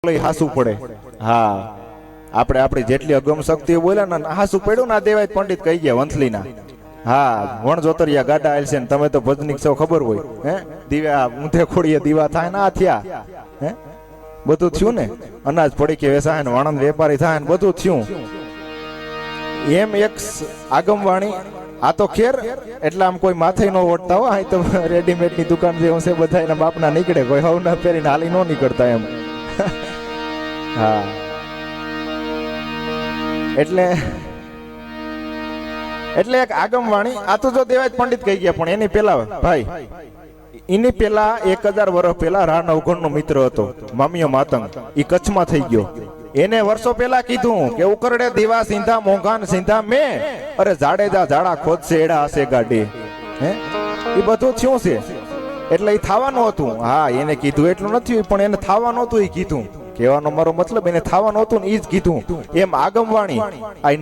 હાસું પડે. હા, આપણે આપણી જેટલી અગમ શક્તિઓ બોલ્યા ને હાસું પડ્યું ના દેવાય પંડિત કહી ગયા વંથલીના. હા, વણ જોતરિયા ગાડા આલ છે ને તમે તો ભજનિક સૌ ખબર હોય. હે દીવા ઊંધે ખોડીએ દીવા થાય ના થયા. હે બધું થયું ને, અનાજ પડી કે વેસાય ને વાણંદ વેપારી થાય ને બધું થયું. એમ એક આગમવાણી. આ તો ખેર એટલે આમ કોઈ માથે ન ઓઢતા હોય તો રેડીમેડ ની દુકાન જે હશે બધા એના બાપના નીકળે, કોઈ હવ ના પહેરીને હાલી ન નીકળતા એમ. હા, એટલે એક આગમવાણી. આ તો જો દેવાય પંડિત કહી ગયા, પણ એની પેલા ભાઈ એની પેલા 1000 વર્ષ પેલા રા નવઘણ નો મિત્ર હતો મામિયો માતંગ. ઈ કચ્છમાં થઈ ગયો. એને વર્ષો પેલા કીધું કે ઉકરડે દીવા સિંધા મોંઘાન સિંધા મેં, અરે જાડેજા જાડા ખોદશે એડા હશે ગાડી. હે એ બધું થયું છે એટલે એ થવાનું હતું. હા, એને કીધું એટલું નથી પણ એને થવાનું હતું. એ કીધું, કહેવાનો મારો મતલબ એને થવાનું હતું ને એ જ કીધું. એમ આગમવાણી આ